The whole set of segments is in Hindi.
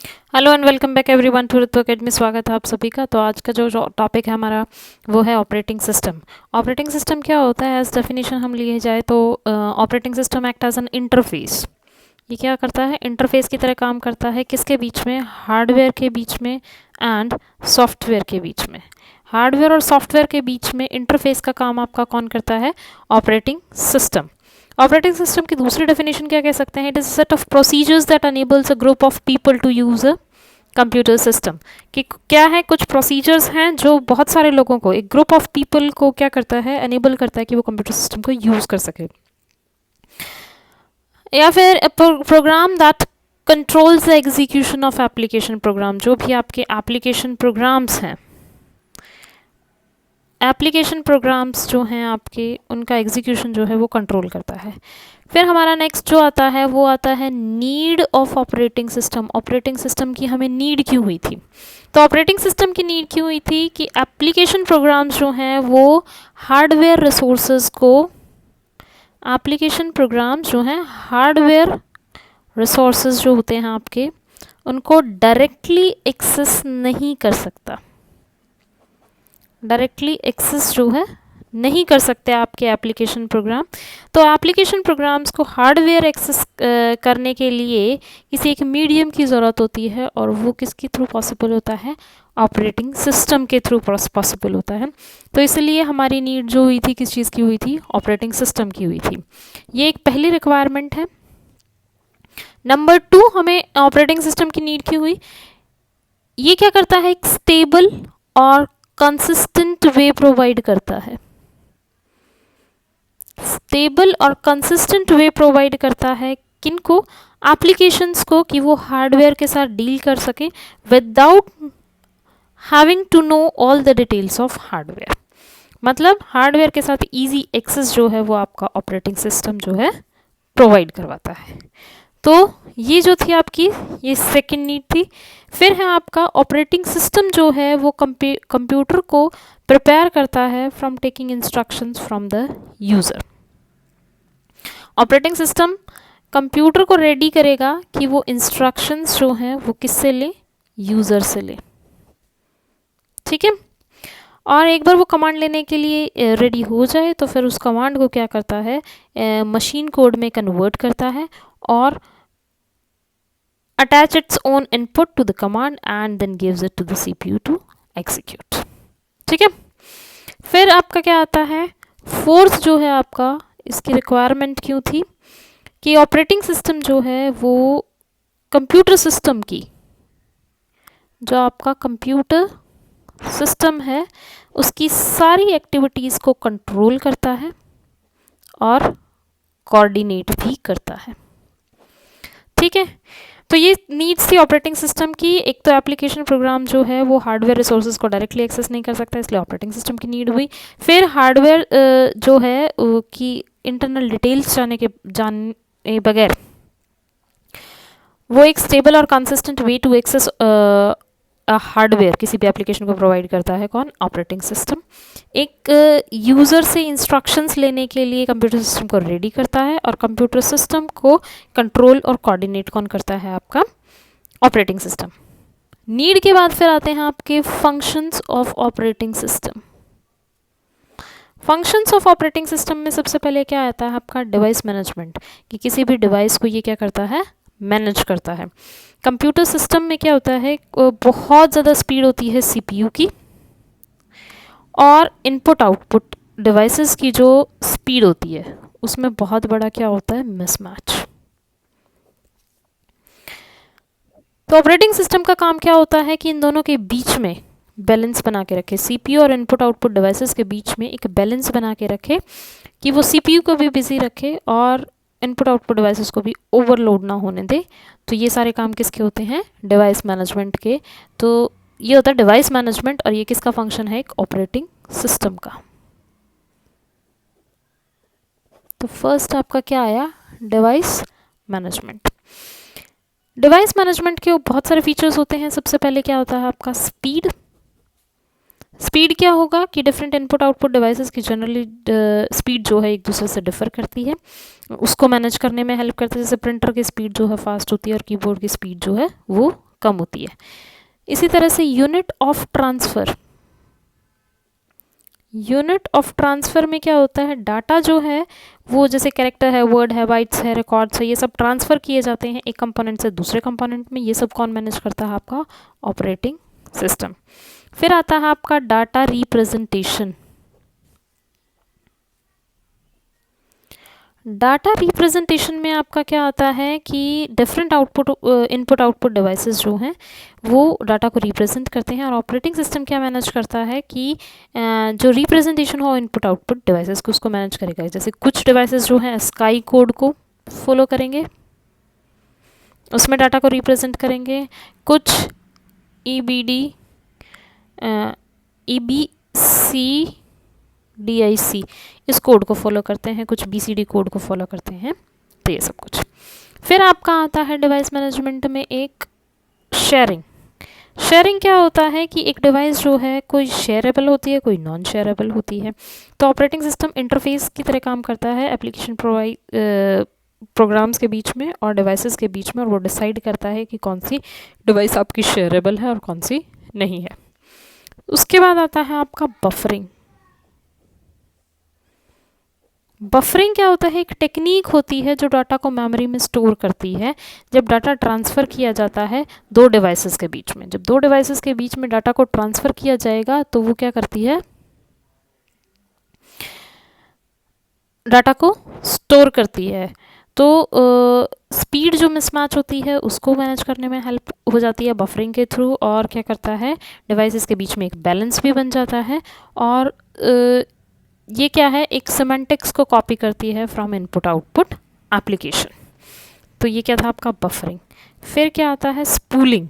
Hello and welcome back everyone to Ritu academy. स्वागत है आप सभी का। तो आज का जो टॉपिक है हमारा वो है ऑपरेटिंग सिस्टम। ऑपरेटिंग सिस्टम क्या होता है? एज डेफिनेशन हम लिए जाए तो operating system act as an interface. ये क्या करता है? इंटरफेस की तरह काम करता है। किसके बीच में? हार्डवेयर के बीच में एंड सॉफ्टवेयर के बीच में। हार्डवेयर और सॉफ्टवेयर के बीच में इंटरफेस का काम आपका कौन करता है? Operating system. ऑपरेटिंग सिस्टम की दूसरी डेफिनेशन क्या कह सकते हैं? It is set of procedures that enables a group of people to use a computer system. कि क्या है? कुछ प्रोसीजर्स हैं जो बहुत सारे लोगों को, एक ग्रुप ऑफ पीपल को क्या करता है? एनेबल करता है कि वो कंप्यूटर सिस्टम को यूज कर सके। या फिर program that controls the execution of application program. जो भी आपके एप्लीकेशन प्रोग्राम्स हैं, एप्लीकेशन प्रोग्राम्स जो हैं आपके, उनका एग्जीक्यूशन जो है वो कंट्रोल करता है। फिर हमारा नेक्स्ट जो आता है वो आता है need of operating system. Operating system की हमें नीड क्यों हुई थी? तो ऑपरेटिंग सिस्टम की नीड क्यों हुई थी कि एप्लीकेशन प्रोग्राम्स जो हैं वो हार्डवेयर रिसोर्सेज को, एप्लीकेशन प्रोग्राम्स जो हैं हार्डवेयर रिसोर्सेज जो होते हैं आपके, उनको डायरेक्टली एक्सेस नहीं कर सकता। डायरेक्टली एक्सेस जो है नहीं कर सकते आपके एप्लीकेशन प्रोग्राम। तो एप्लीकेशन प्रोग्राम्स को हार्डवेयर एक्सेस करने के लिए किसी एक मीडियम की ज़रूरत होती है, और वो किसके थ्रू पॉसिबल होता है? ऑपरेटिंग सिस्टम के थ्रू पॉसिबल होता है। तो इसलिए हमारी नीड जो हुई थी किस चीज़ की हुई थी? ऑपरेटिंग सिस्टम की हुई थी। ये एक पहली रिक्वायरमेंट है। नंबर 2, हमें ऑपरेटिंग सिस्टम की नीड क्यों हुई? ये क्या करता है? एक स्टेबल और कंसिस्टेंट वे प्रोवाइड करता है। स्टेबल और कंसिस्टेंट वे प्रोवाइड करता है किनको? एप्लीकेशंस को, कि वो हार्डवेयर के साथ डील कर सके without having to know all the details of hardware. मतलब हार्डवेयर के साथ इजी एक्सेस जो है वो आपका ऑपरेटिंग सिस्टम जो है प्रोवाइड करवाता है। तो ये जो थी आपकी, ये सेकंड नीड थी। फिर है आपका ऑपरेटिंग सिस्टम जो है वो कंप्यूटर को प्रिपेयर करता है from taking instructions from the user. Operating system computer को रेडी करेगा कि वो इंस्ट्रक्शंस जो हैं वो किससे ले? यूज़र से ले। ठीक है। और एक बार वो कमांड लेने के लिए रेडी हो जाए तो फिर उस कमांड को क्या करता है? मशीन कोड में कन्वर्ट करता है और attach its own input to the command and then gives it to the CPU to execute। ठीक है। फिर आपका क्या आता है? फोर्थ जो है आपका, इसकी रिक्वायरमेंट क्यों थी? कि ऑपरेटिंग सिस्टम जो है वो कंप्यूटर सिस्टम की, जो आपका कंप्यूटर सिस्टम है उसकी सारी एक्टिविटीज़ को कंट्रोल करता है और कोऑर्डिनेट भी करता है। ठीक है। तो ये नीड्स थी ऑपरेटिंग सिस्टम की। एक तो एप्लीकेशन प्रोग्राम जो है वो हार्डवेयर रिसोर्सेज को डायरेक्टली एक्सेस नहीं कर सकता, इसलिए ऑपरेटिंग सिस्टम की नीड हुई। फिर हार्डवेयर जो है कि इंटरनल डिटेल्स जाने बगैर वो एक स्टेबल और consistent way to access hardware किसी भी एप्लीकेशन को प्रोवाइड करता है कौन? Operating system. एक यूज़र से इंस्ट्रक्शंस लेने के लिए कंप्यूटर सिस्टम को रेडी करता है, और कंप्यूटर सिस्टम को कंट्रोल और कोऑर्डिनेट कौन करता है? आपका ऑपरेटिंग सिस्टम। नीड के बाद फिर आते हैं आपके functions of operating system. Functions of operating system में सबसे पहले क्या आता है? आपका डिवाइस मैनेजमेंट। कि किसी भी डिवाइस को ये क्या करता है? मैनेज करता है। कंप्यूटर सिस्टम में क्या होता है? बहुत ज़्यादा स्पीड होती है सीपीयू की, और इनपुट आउटपुट डिवाइसेस की जो स्पीड होती है उसमें बहुत बड़ा क्या होता है? मिसमैच। तो ऑपरेटिंग सिस्टम का काम क्या होता है? कि इन दोनों के बीच में बैलेंस बना के रखे। सीपीयू और इनपुट आउटपुट डिवाइसेस के बीच में एक बैलेंस बना के रखे, कि वो सीपीयू को भी बिजी रखे और इनपुट आउटपुट डिवाइसेस को भी ओवरलोड ना होने दे। तो ये सारे काम किसके होते हैं? डिवाइस मैनेजमेंट के। तो ये होता है डिवाइस मैनेजमेंट, और ये किसका फंक्शन है? एक ऑपरेटिंग सिस्टम का। तो फर्स्ट आपका क्या आया? Device management. डिवाइस मैनेजमेंट के बहुत सारे फीचर्स होते हैं। सबसे पहले क्या होता है आपका? स्पीड। स्पीड क्या होगा? कि डिफरेंट इनपुट आउटपुट डिवाइसेस की जनरली स्पीड जो है एक दूसरे से डिफर करती है, उसको मैनेज करने में हेल्प करती है। जैसे प्रिंटर की स्पीड जो है फास्ट होती है और कीबोर्ड की स्पीड जो है वो कम होती है। इसी तरह से unit of transfer, unit of transfer में क्या होता है, डाटा जो है वो जैसे कैरेक्टर है, वर्ड है, बाइट्स है, रिकॉर्ड्स है, ये सब ट्रांसफ़र किए जाते हैं एक कंपोनेंट से दूसरे कंपोनेंट में। ये सब कौन मैनेज करता है, आपका ऑपरेटिंग सिस्टम। फिर आता है आपका डाटा रिप्रेजेंटेशन। डाटा रिप्रेजेंटेशन में आपका क्या आता है कि different output, input output devices जो हैं वो डाटा को रिप्रेजेंट करते हैं, और ऑपरेटिंग सिस्टम क्या मैनेज करता है कि जो रिप्रेजेंटेशन हो इनपुट आउटपुट डिवाइसेस को, उसको मैनेज करेगा। जैसे कुछ डिवाइसेस जो हैं स्काई कोड को फॉलो करेंगे, उसमें डाटा को रिप्रेजेंट करेंगे। कुछ EBCDIC इस कोड को फॉलो करते हैं, कुछ BCD कोड को फॉलो करते हैं, तो ये सब कुछ। फिर आपका आता है डिवाइस मैनेजमेंट में एक शेयरिंग। शेयरिंग क्या होता है कि एक डिवाइस जो है कोई शेयरेबल होती है, कोई नॉन शेयरेबल होती है। तो ऑपरेटिंग सिस्टम इंटरफेस की तरह काम करता है एप्लीकेशन प्रोग्राम्स के बीच में और डिवाइसेस के बीच में, और वो डिसाइड करता है कि कौन सी डिवाइस आपकी शेयरेबल है और कौन सी नहीं है। उसके बाद आता है आपका बफरिंग। बफरिंग क्या होता है, एक टेक्निक होती है जो डाटा को मेमोरी में स्टोर करती है जब डाटा ट्रांसफ़र किया जाता है दो डिवाइसेस के बीच में। जब दो डिवाइसेस के बीच में डाटा को ट्रांसफ़र किया जाएगा तो वो क्या करती है, डाटा को स्टोर करती है। तो स्पीड जो मिसमैच होती है उसको मैनेज करने में हेल्प हो जाती है बफरिंग के थ्रू, और क्या करता है, डिवाइसेस के बीच में एक बैलेंस भी बन जाता है। और ये क्या है, एक सिमेंटिक्स को कॉपी करती है फ्रॉम इनपुट आउटपुट एप्लीकेशन। तो ये क्या था आपका बफरिंग। फिर क्या आता है स्पूलिंग।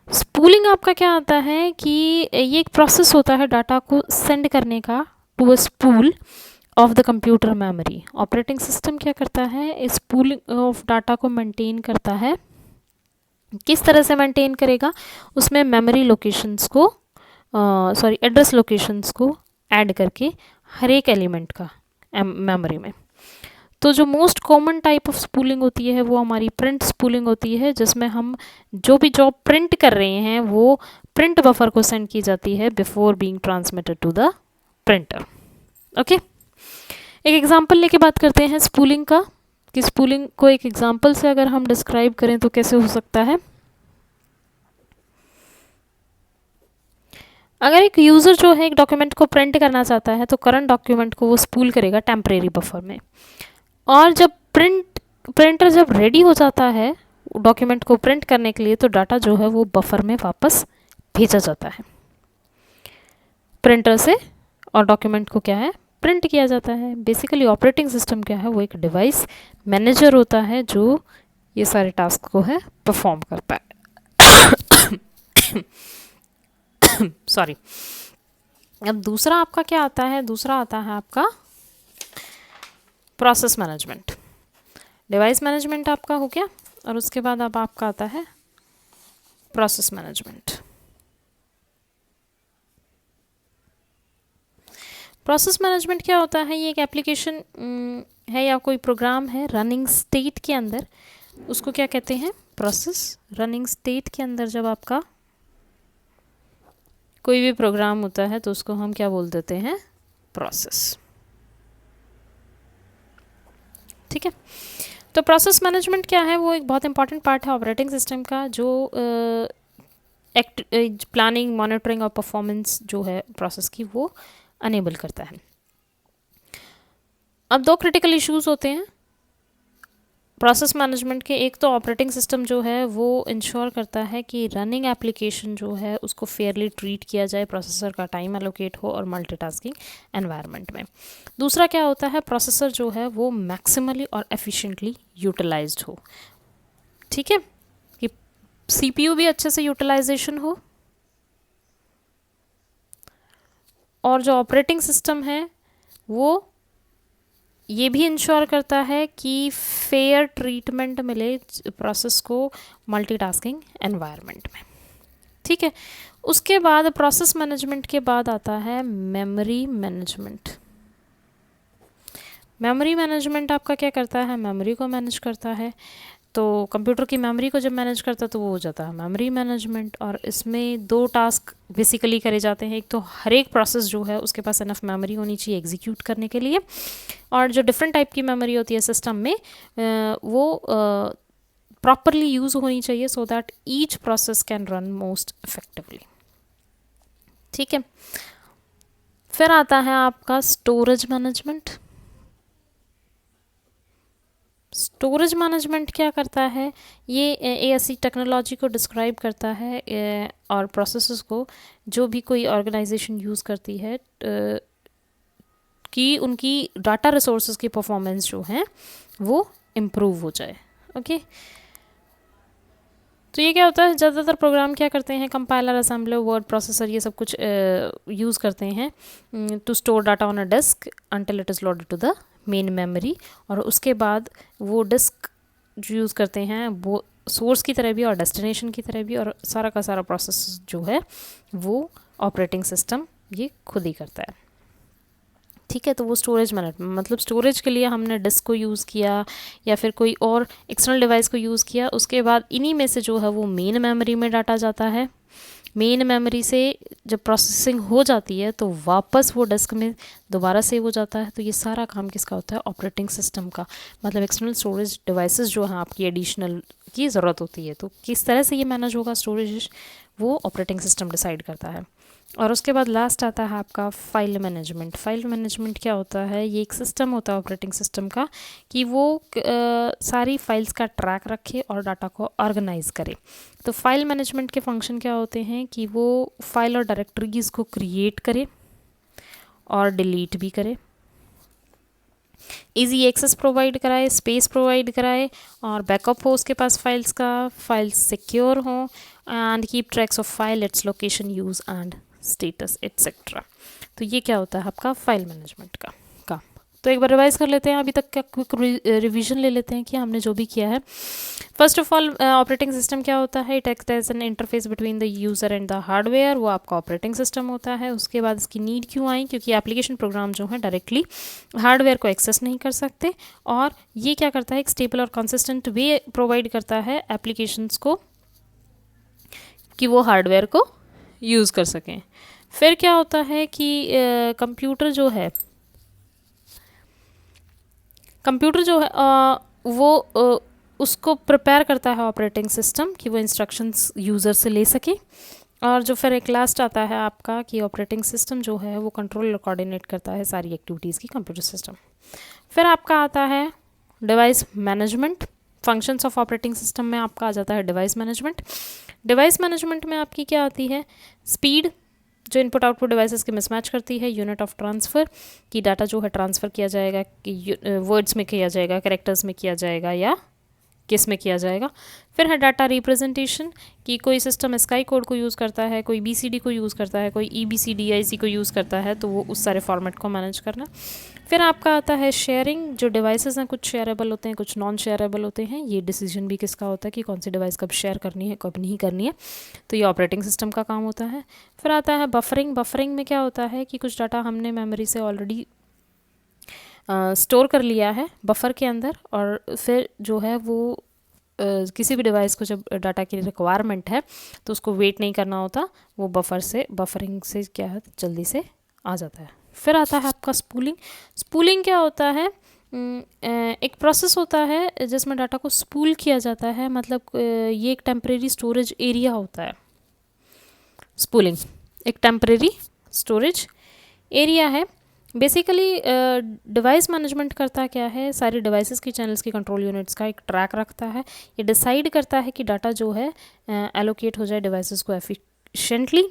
स्पूलिंग आपका क्या आता है कि ये एक प्रोसेस होता है डाटा को सेंड करने का to a spool of the computer memory. Operating system क्या करता है, इस स्पूलिंग ऑफ डाटा को मेंटेन करता है। किस तरह से मेंटेन करेगा, उसमें मेमोरी लोकेशंस को एड्रेस लोकेशंस को ऐड करके हर एक एलिमेंट का मेमोरी में। तो जो most common type of spooling होती है वो हमारी प्रिंट स्पूलिंग होती है, जिसमें हम जो भी जॉब प्रिंट कर रहे हैं वो प्रिंट बफर को सेंड की जाती है before being transmitted to the printer. Okay, एक एग्जांपल लेके बात करते हैं स्पूलिंग का, कि स्पूलिंग को एक एग्जांपल से अगर हम डिस्क्राइब करें तो कैसे हो सकता है। अगर एक यूज़र जो है एक डॉक्यूमेंट को प्रिंट करना चाहता है तो करंट डॉक्यूमेंट को वो स्पूल करेगा टेम्परेरी बफर में, और जब प्रिंटर जब रेडी हो जाता है डॉक्यूमेंट को प्रिंट करने के लिए तो डाटा जो है वो बफर में वापस भेजा जाता है प्रिंटर से, और डॉक्यूमेंट को क्या है, प्रिंट किया जाता है। बेसिकली ऑपरेटिंग सिस्टम क्या है, वो एक डिवाइस मैनेजर होता है जो ये सारे टास्क को है परफॉर्म करता है। सॉरी। अब दूसरा आपका क्या आता है, दूसरा आता है आपका प्रोसेस मैनेजमेंट। डिवाइस मैनेजमेंट आपका हो गया, और उसके बाद अब आपका आता है प्रोसेस मैनेजमेंट। प्रोसेस मैनेजमेंट क्या होता है, ये एक एप्लीकेशन है या कोई प्रोग्राम है रनिंग स्टेट के अंदर, उसको क्या कहते हैं, प्रोसेस। रनिंग स्टेट के अंदर जब आपका कोई भी प्रोग्राम होता है तो उसको हम क्या बोल देते हैं, प्रोसेस। ठीक है, तो प्रोसेस मैनेजमेंट क्या है, वो एक बहुत इंपॉर्टेंट पार्ट है ऑपरेटिंग सिस्टम का, जो प्लानिंग, मॉनिटरिंग और परफॉर्मेंस जो है प्रोसेस की वो अनेबल करता है। अब दो क्रिटिकल इश्यूज होते हैं प्रोसेस मैनेजमेंट के। एक तो ऑपरेटिंग सिस्टम जो है वो इंश्योर करता है कि रनिंग एप्लीकेशन जो है उसको फेयरली ट्रीट किया जाए, प्रोसेसर का टाइम एलोकेट हो और मल्टीटास्किंग एनवायरनमेंट में। दूसरा क्या होता है, प्रोसेसर जो है वो मैक्सिमली और एफिशिएंटली यूटिलाइज्ड हो। ठीक है, कि सीपीयू भी अच्छे से यूटिलाइजेशन हो, और जो ऑपरेटिंग सिस्टम है वो ये भी इंश्योर करता है कि फेयर ट्रीटमेंट मिले प्रोसेस को मल्टीटास्किंग एनवायरनमेंट में। ठीक है, उसके बाद प्रोसेस मैनेजमेंट के बाद आता है मेमोरी मैनेजमेंट। मेमोरी मैनेजमेंट आपका क्या करता है, मेमोरी को मैनेज करता है। तो कंप्यूटर की मेमोरी को जब मैनेज करता है तो वो हो जाता है मेमोरी मैनेजमेंट। और इसमें 2 टास्क बेसिकली करे जाते हैं। एक तो हर एक प्रोसेस जो है उसके पास इनफ मेमोरी होनी चाहिए एग्जीक्यूट करने के लिए, और जो डिफरेंट टाइप की मेमोरी होती है सिस्टम में वो प्रॉपरली यूज़ होनी चाहिए so that each process can run most effectively. ठीक है, फिर आता है आपका स्टोरेज मैनेजमेंट। स्टोरेज मैनेजमेंट क्या करता है, ये ऐसी टेक्नोलॉजी को डिस्क्राइब करता है और प्रोसेसेस को जो भी कोई ऑर्गेनाइजेशन यूज़ करती है कि उनकी डाटा रिसोर्सेज की परफॉर्मेंस जो है वो इम्प्रूव हो जाए। ओके, तो ये क्या होता है, ज़्यादातर प्रोग्राम क्या करते हैं, कंपाइलर, असेंबलर, वर्ड प्रोसेसर, ये सब कुछ यूज़ करते हैं to store data on a disk until it is loaded to the main memory. और उसके बाद वो डिस्क जो यूज़ करते हैं वो सोर्स की तरह भी और डेस्टिनेशन की तरह भी, और सारा का सारा प्रोसेस जो है वो ऑपरेटिंग सिस्टम ये खुद ही करता है। ठीक है, तो वो स्टोरेज मैनेजमेंट मतलब स्टोरेज के लिए हमने डिस्क को यूज़ किया या फिर कोई और एक्सटर्नल डिवाइस को यूज़ किया, उसके बाद इन्हीं में से जो है वो मेन मेमोरी में डाटा जाता है। मेन मेमोरी से जब प्रोसेसिंग हो जाती है तो वापस वो डिस्क में दोबारा सेव हो जाता है। तो ये सारा काम किसका होता है, ऑपरेटिंग सिस्टम का। मतलब एक्सटर्नल स्टोरेज डिवाइसेस जो हैं आपकी एडिशनल की ज़रूरत होती है, तो किस तरह से ये मैनेज होगा स्टोरेज, वो ऑपरेटिंग सिस्टम डिसाइड करता है। और उसके बाद लास्ट आता है आपका फाइल मैनेजमेंट। फाइल मैनेजमेंट क्या होता है, ये एक सिस्टम होता है ऑपरेटिंग सिस्टम का कि वो सारी फाइल्स का ट्रैक रखे और डाटा को ऑर्गेनाइज करे। तो फाइल मैनेजमेंट के फंक्शन क्या होते हैं कि वो फाइल और डायरेक्टरीज को क्रिएट करे और डिलीट भी करे, इजी एक्सेस प्रोवाइड कराए, स्पेस प्रोवाइड कराए, और बैकअप हो उसके पास फाइल्स का, फाइल्स सिक्योर हो, and keep tracks of file, its location, use and status etcetera. तो ये क्या होता है आपका फाइल मैनेजमेंट का काम। तो एक बार रिवाइज कर लेते हैं, अभी तक का क्विक रिवीजन ले लेते हैं कि हमने जो भी किया है। First of all, operating system क्या होता है, it acts as an interface between the user and the hardware, वो आपका ऑपरेटिंग सिस्टम होता है। उसके बाद इसकी नीड क्यों आई, क्योंकि एप्लीकेशन प्रोग्राम जो है डायरेक्टली हार्डवेयर को एक्सेस नहीं कर सकते, और ये क्या करता है, एक स्टेबल और कंसिस्टेंट वे प्रोवाइड करता है एप्लीकेशंस को कि वो हार्डवेयर को यूज़ कर सकें। फिर क्या होता है कि कंप्यूटर जो है वो उसको प्रिपेयर करता है ऑपरेटिंग सिस्टम कि वो इंस्ट्रक्शंस यूज़र से ले सके। और जो फिर एक लास्ट आता है आपका कि ऑपरेटिंग सिस्टम जो है वो कंट्रोल और कोऑर्डिनेट करता है सारी एक्टिविटीज़ की कंप्यूटर सिस्टम। फिर आपका आता है device management. Functions of operating system में आपका आ जाता है डिवाइस मैनेजमेंट। डिवाइस मैनेजमेंट में आपकी क्या आती है, स्पीड जो इनपुट आउटपुट डिवाइसेस के मिसमैच करती है, यूनिट ऑफ ट्रांसफ़र कि डाटा जो है ट्रांसफ़र किया जाएगा कि वर्ड्स में किया जाएगा, कैरेक्टर्स में किया जाएगा या किस में किया जाएगा। फिर है डाटा रिप्रेजेंटेशन कि कोई सिस्टम स्काई कोड को यूज़ करता है, कोई BCD को यूज़ करता है, कोई EBCDIC को यूज़ करता है, तो वो उस सारे फॉर्मेट को मैनेज करना। फिर आपका आता है शेयरिंग, जो डिवाइसेस हैं कुछ शेयरेबल होते हैं, कुछ नॉन शेयरेबल होते हैं। ये डिसीजन भी किसका होता है कि कौन सी डिवाइस कब शेयर करनी है कब नहीं करनी है, तो ये ऑपरेटिंग सिस्टम का काम होता है। फिर आता है बफरिंग। बफरिंग में क्या होता है कि कुछ डाटा हमने मेमोरी से ऑलरेडी स्टोर कर लिया है बफर के अंदर, और फिर जो है वो किसी भी डिवाइस को जब डाटा की रिक्वायरमेंट है तो उसको वेट नहीं करना होता, वो बफरिंग से क्या है जल्दी से आ जाता है। फिर आता है आपका स्पूलिंग। स्पूलिंग क्या होता है, एक प्रोसेस होता है जिसमें डाटा को स्पूल किया जाता है, मतलब ये एक टेम्परेरी स्टोरेज एरिया होता है। स्पूलिंग एक टेम्परेरी स्टोरेज एरिया है। बेसिकली डिवाइस मैनेजमेंट करता क्या है, सारी डिवाइसेस की चैनल्स की कंट्रोल यूनिट्स का एक ट्रैक रखता है। ये डिसाइड करता है कि डाटा जो है एलोकेट हो जाए डिवाइसेस को एफिशिएंटली,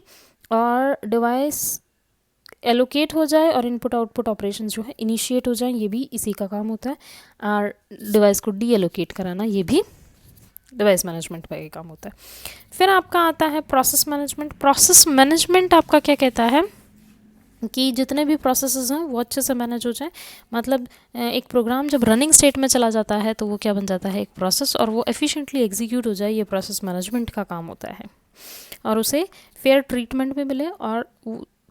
और डिवाइस एलोकेट हो जाए और इनपुट आउटपुट ऑपरेशन जो है इनिशिएट हो जाए, ये भी इसी का काम होता है। और डिवाइस को डी एलोकेट कराना ये भी डिवाइस मैनेजमेंट का काम होता है। फिर आपका आता है प्रोसेस मैनेजमेंट। प्रोसेस मैनेजमेंट आपका क्या कहता है कि जितने भी प्रोसेसेस हैं वो अच्छे से मैनेज हो जाए। मतलब एक प्रोग्राम जब रनिंग स्टेट में चला जाता है तो वो क्या बन जाता है, एक प्रोसेस, और वो एफिशिएंटली एग्जीक्यूट हो जाए, ये प्रोसेस मैनेजमेंट का काम होता है। और उसे फेयर ट्रीटमेंट भी मिले और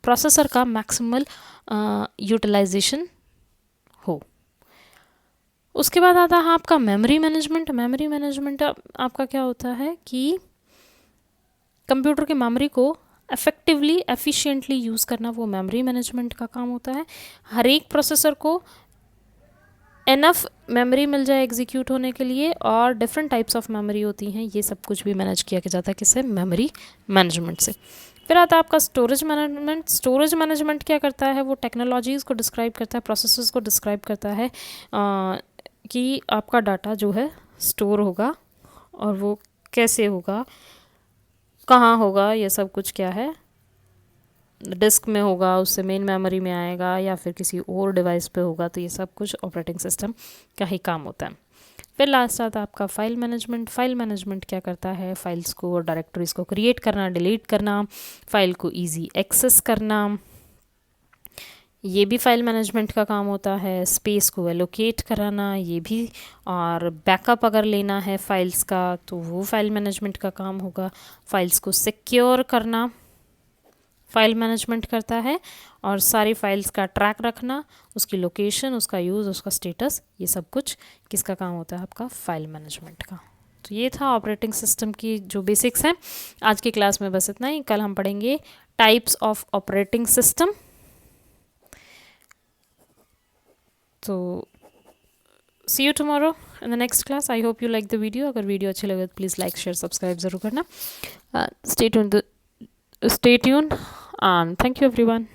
प्रोसेसर का मैक्सिमल यूटिलाइजेशन हो। उसके बाद आता है आपका मेमोरी मैनेजमेंट। मेमोरी मैनेजमेंट आपका क्या होता है कि कंप्यूटर के मेमोरी को इफ़ेक्टिवली एफिशिएंटली यूज़ करना, वो मेमोरी मैनेजमेंट का काम होता है। हर एक प्रोसेसर को एनफ मेमोरी मिल जाए एग्जीक्यूट होने के लिए, और डिफरेंट टाइप्स ऑफ मेमोरी होती हैं, ये सब कुछ भी मैनेज किया जाता है किससे? मेमोरी मैनेजमेंट से। फिर आता है आपका स्टोरेज मैनेजमेंट। स्टोरेज मैनेजमेंट क्या करता है? वो टेक्नोलॉजीज़ को डिस्क्राइब करता है, प्रोसेसेस को डिस्क्राइब करता है कि आपका डाटा जो है स्टोर होगा और वो कैसे होगा, कहाँ होगा, ये सब कुछ क्या है, डिस्क में होगा, उससे मेन मेमोरी में आएगा, या फिर किसी और डिवाइस पे होगा। तो ये सब कुछ ऑपरेटिंग सिस्टम का ही काम होता है। फिर लास्ट आता है आपका फाइल मैनेजमेंट। फाइल मैनेजमेंट क्या करता है? फाइल्स को और डायरेक्टरीज को क्रिएट करना, डिलीट करना, फाइल को ईजी एक्सेस करना, ये भी फाइल मैनेजमेंट का काम होता है। स्पेस को एलोकेट कराना, ये भी, और बैकअप अगर लेना है फाइल्स का तो वो फाइल मैनेजमेंट का काम होगा। फाइल्स को सिक्योर करना फाइल मैनेजमेंट करता है, और सारी फाइल्स का ट्रैक रखना, उसकी लोकेशन, उसका यूज़, उसका स्टेटस, ये सब कुछ किसका काम होता है? आपका फाइल मैनेजमेंट का। तो ये था ऑपरेटिंग सिस्टम की जो बेसिक्स हैं। आज की क्लास में बस इतना ही। कल हम पढ़ेंगे टाइप्स ऑफ ऑपरेटिंग सिस्टम। तो see you tomorrow in the next class. I hope you like the video. अगर वीडियो अच्छी लगे तो प्लीज़ लाइक, शेयर, सब्सक्राइब ज़रूर करना। Stay tuned and thank you everyone.